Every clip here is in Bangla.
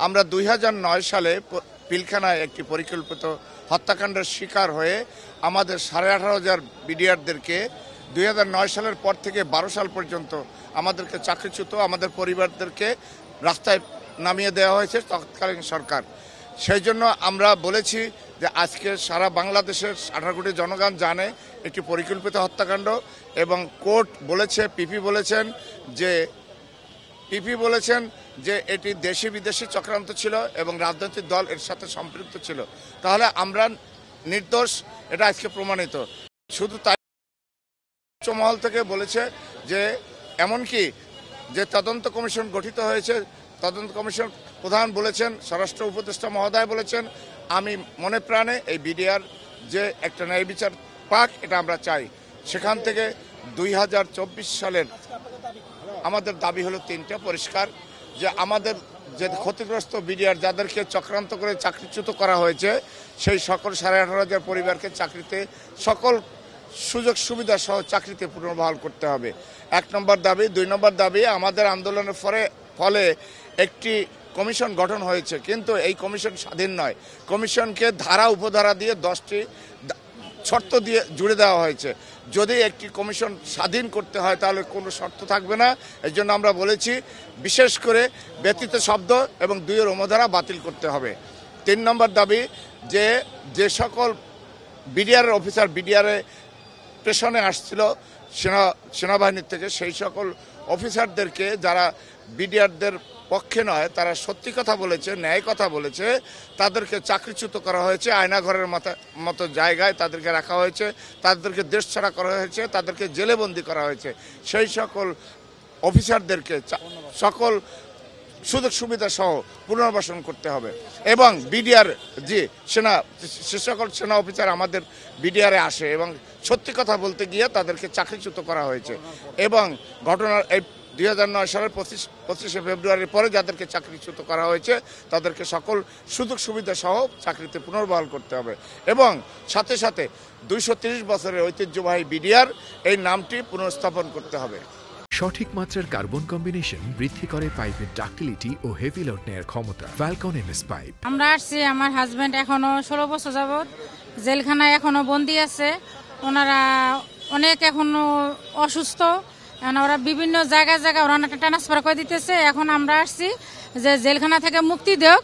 আমরা 2009 সালে পিলখানায় একটি পরিকল্পিত হত্যাকাণ্ডের শিকার হয়ে আমাদের 18,500 বিডিআরদেরকে 2009 সালের পর থেকে 12 সাল পর্যন্ত আমাদেরকে চাকরিচ্যুত আমাদের পরিবারদেরকে রাস্তায় নামিয়ে দেওয়া হয়েছে তৎকালীন সরকার। সেই জন্য আমরা বলেছি যে আজকে সারা বাংলাদেশের 18 কোটি জনগণ জানে একটি পরিকল্পিত হত্যাকাণ্ড, এবং কোর্ট বলেছে, পিপি বলেছেন যে এটি দেশি বিদেশি চক্রান্ত ছিল এবং রাজনৈতিক দল এর সাথে সম্পৃক্ত ছিল। তাহলে আমরা নির্দোষ, এটা আজকে প্রমাণিত। শুধু তাই মহল থেকে বলেছে যে এমনকি যে তদন্ত কমিশন গঠিত হয়েছে, তদন্ত কমিশন প্রধান বলেছেন, স্বরাষ্ট্র উপদেষ্টা মহোদয় বলেছেন, আমি মনে প্রাণে এই বিডিআর যে একটা ন্যায় বিচার পাক, এটা আমরা চাই। সেখান থেকে 2024 সালের আমাদের দাবি হলো তিনটা পরিষ্কার, যে আমাদের যে ক্ষতিগ্রস্ত বিডিআর যাদেরকে চক্রান্ত করে চাকরিচ্যুত করা হয়েছে সেই সকল 18,500 পরিবারকে চাকরিতে সকল সুযোগ সুবিধা সহ চাকরিতে পুনর্বহাল করতে হবে, 1 নম্বর দাবি। 2 নম্বর দাবি, আমাদের আন্দোলনের ফলে একটি কমিশন গঠন হয়েছে, কিন্তু এই কমিশন স্বাধীন নয়। কমিশনকে ধারা উপধারা দিয়ে 10টি শর্ত দিয়ে জুড়ে দেওয়া হয়েছে। যদি একটি কমিশন স্বাধীন করতে হয় তাহলে কোনো শর্ত থাকবে না। এই জন্য আমরা বলেছি বিশেষ করে ব্যতীত শব্দ এবং 2 অনুধারা বাতিল করতে হবে। 3 নম্বর দাবি, যে সকল বিডিআর অফিসার বিডিআরে প্রেষণে আসছিল সেনাবাহিনীর থেকে, সেই সকল অফিসারদেরকে যারা বিডিআরদের পক্ষে নয়, তারা সত্যি কথা বলেছে, ন্যায় কথা বলেছে, তাদেরকে চাকরিচ্যুত করা হয়েছে, আয়নাঘরের মতো জায়গায় তাদেরকে রাখা হয়েছে, তাদেরকে দেশ ছাড়া করা হয়েছে, তাদেরকে জেলেবন্দি করা হয়েছে। সেই সকল অফিসারদেরকে সকল সুযোগ সুবিধা সহ পুনর্বাসন করতে হবে। এবং বিডিআর সে সকল সেনা অফিসার আমাদের বিডিআরে আসে এবং সত্যি কথা বলতে গিয়ে তাদেরকে চাকরিচ্যুত করা হয়েছে। এবং ঘটনার এই 2009 সালের 25শে ফেব্রুয়ারির পরে যাদেরকে চাকরিচ্যুত করা হয়েছে তাদেরকে সকল সুযোগ সুবিধা সহ চাকরিতে পুনর্বহাল করতে হবে। এবং সাথে সাথে 230 বছরের ঐতিহ্যবাহী বিডিআর এই নামটি পুনর্স্থাপন করতে হবে। সঠিক মাত্রার কার্বন কম্বিনেশন বৃদ্ধি করে পাইপের ডাক্টিলিটি ও হেভি লোড নেয়ার ক্ষমতা। Falcon MS pipe. আমরা আসছি, আমার হাজবেন্ড এখনো 16 বছর যাবত জেলখানায় এখনো বন্দী আছে। ওনারা অনেক এখনো অসুস্থ, ওরা বিভিন্ন জায়গায় ওরা অনেকটা ট্রান্সফার করে দিতেছে। এখন আমরা আসছি যে জেলখানা থেকে মুক্তি দেওক,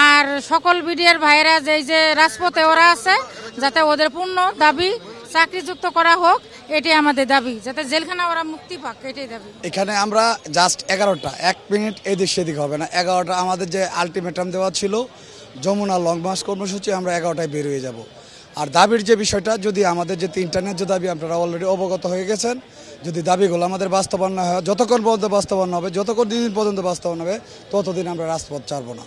আর সকল বিডিআর ভাইরা যে রাজপথে ওরা আছে যাতে ওদের পূর্ণ দাবি চাকরিযুক্ত করা হোক, এটাই আমাদের দাবি, যাতে জেলখানা ওরা মুক্তি পাক, এটাই দাবি। এখানে আমরা জাস্ট 11টা, 1 মিনিট এদিক সেদিক হবে না। 11টা আমাদের যে আলটিমেটাম দেওয়া ছিল যমুনা লং মার্চ কর্মসূচি, আমরা 11টায় বের হয়ে যাব। আর দাবির যে বিষয়টা, যদি আমাদের যে 3টা ন্যায্য দাবি আপনারা অলরেডি অবগত হয়ে গেছেন, যদি দাবিগুলো আমাদের বাস্তবায়ন না হয়, যতক্ষণ পর্যন্ত বাস্তবায়ন হবে, যতক্ষণ দিন পর্যন্ত বাস্তবায়ন হবে, ততদিন আমরা রাজপথ ছাড়ব না।